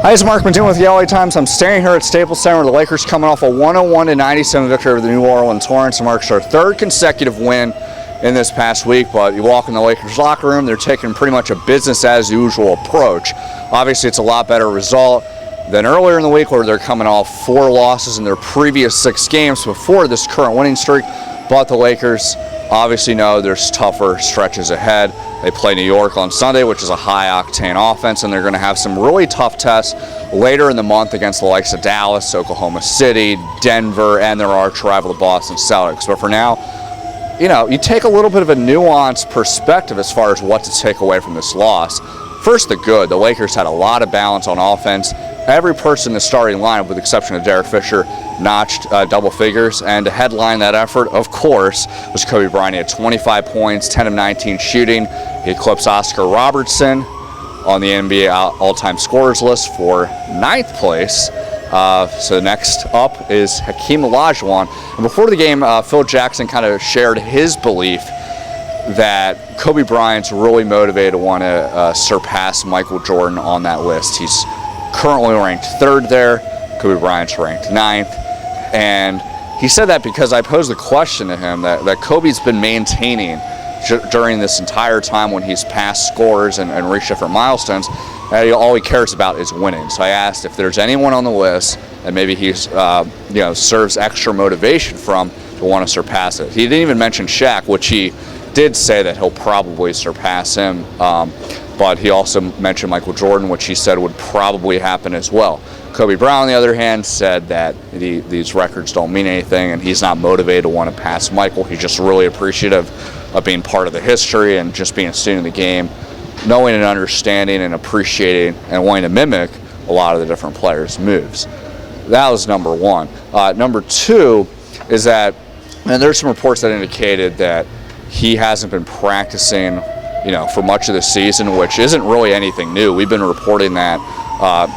Hi, it's Mark Medina with the LA Times. I'm standing here at Staples Center with the Lakers coming off a 101-97 victory over the New Orleans Hornets. It marks their third consecutive win in this past week, but you walk in the Lakers locker room, they're taking pretty much a business-as-usual approach. Obviously, it's a lot better result than earlier in the week where they're coming off 4 losses in their previous 6 games before this current winning streak, but the Lakers obviously know there's tougher stretches ahead. They play New York on Sunday, which is a high-octane offense, and they're going to have some really tough tests later in the month against the likes of Dallas, Oklahoma City, Denver, and their arch rival, the Boston Celtics. But for now, you take a little bit of a nuanced perspective as far as what to take away from this loss. First, the good. The Lakers had a lot of balance on offense. Every person in the starting lineup, with the exception of Derek Fisher, notched double figures. And to headline that effort, of course, was Kobe Bryant. He had 25 points, 10 of 19 shooting. He eclipsed Oscar Robertson on the NBA all-time scorers list for 9th place. So next up is Hakeem Olajuwon. And before the game, Phil Jackson kind of shared his belief that Kobe Bryant's really motivated to want to surpass Michael Jordan on that list. He's currently ranked 3rd there. Kobe Bryant's ranked 9th. And he said that because I posed the question to him that Kobe's been maintaining during this entire time when he's passed scores and reached different milestones. All he cares about is winning. So I asked if there's anyone on the list that maybe he's serves extra motivation from to want to surpass it. He didn't even mention Shaq, which he did say that he'll probably surpass him. But he also mentioned Michael Jordan, which he said would probably happen as well. Kobe Bryant, on the other hand, said that these records don't mean anything and he's not motivated to want to pass Michael. He's just really appreciative of being part of the history and just being a student of the game, knowing and understanding and appreciating and wanting to mimic a lot of the different players' moves. That was number one. Number two is that, and there's some reports that indicated that he hasn't been practicing for much of the season, which isn't really anything new. We've been reporting that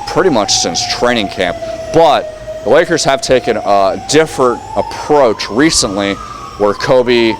pretty much since training camp. But the Lakers have taken a different approach recently where Kobe,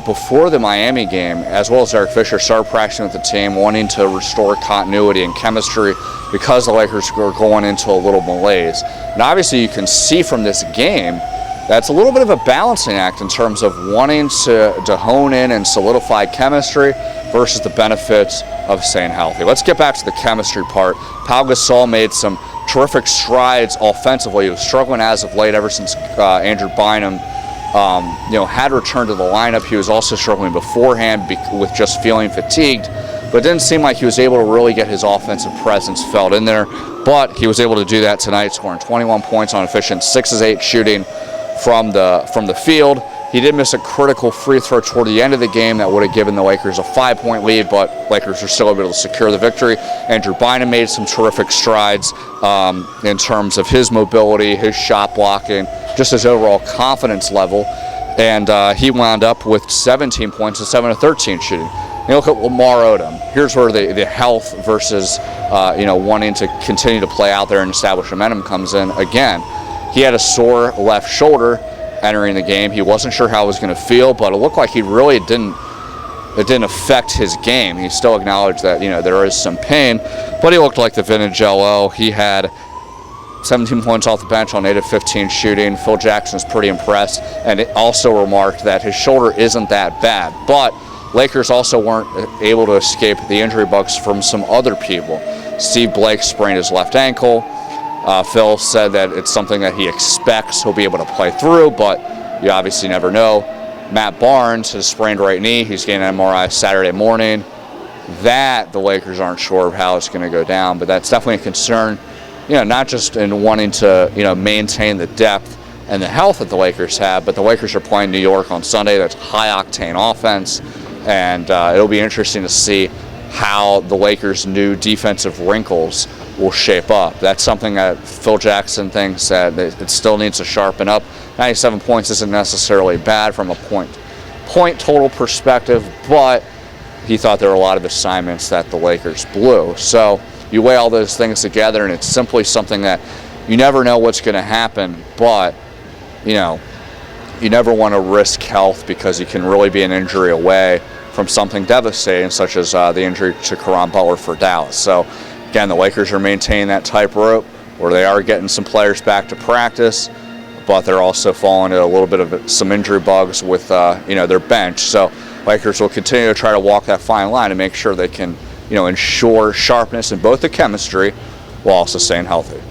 before the Miami game, as well as Derek Fisher, started practicing with the team, wanting to restore continuity and chemistry because the Lakers were going into a little malaise. And obviously you can see from this game that's a little bit of a balancing act in terms of wanting to hone in and solidify chemistry versus the benefits of staying healthy. Let's get back to the chemistry part. Pau Gasol made some terrific strides offensively. He was struggling as of late ever since Andrew Bynum had returned to the lineup. He was also struggling beforehand with just feeling fatigued, but it didn't seem like he was able to really get his offensive presence felt in there. But he was able to do that tonight, scoring 21 points on efficient 6 of 8 shooting from the field. He did miss a critical free throw toward the end of the game that would have given the Lakers a 5-point lead, but Lakers were still able to secure the victory. Andrew Bynum made some terrific strides in terms of his mobility, his shot blocking, just his overall confidence level, and he wound up with 17 points and 7 of 13 shooting. You look at Lamar Odom. Here's where the health versus wanting to continue to play out there and establish momentum comes in. Again, he had a sore left shoulder entering the game. He wasn't sure how it was going to feel, but it looked like he really didn't affect his game. He still acknowledged that there is some pain, but he looked like the vintage LO. He had 17 points off the bench on 8 of 15 shooting. Phil Jackson was pretty impressed, and it also remarked that his shoulder isn't that bad. But Lakers also weren't able to escape the injury bugs from some other people. Steve Blake sprained his left ankle. Phil said that it's something that he expects he'll be able to play through, but you obviously never know. Matt Barnes has sprained right knee. He's getting an MRI Saturday morning. That the Lakers aren't sure of how it's going to go down, but that's definitely a concern, not just in wanting to, maintain the depth and the health that the Lakers have, but the Lakers are playing New York on Sunday. That's high-octane offense, and it'll be interesting to see how the Lakers' new defensive wrinkles will shape up. That's something that Phil Jackson thinks that it still needs to sharpen up. 97 points isn't necessarily bad from a point total perspective, but he thought there were a lot of assignments that the Lakers blew. So you weigh all those things together, and it's simply something that you never know what's going to happen, but you never want to risk health because you can really be an injury away from something devastating, such as the injury to Caron Butler for Dallas. So Again, the Lakers are maintaining that tightrope where they are getting some players back to practice, but they're also falling into a little bit of some injury bugs with their bench. So Lakers will continue to try to walk that fine line and make sure they can ensure sharpness in both the chemistry while also staying healthy.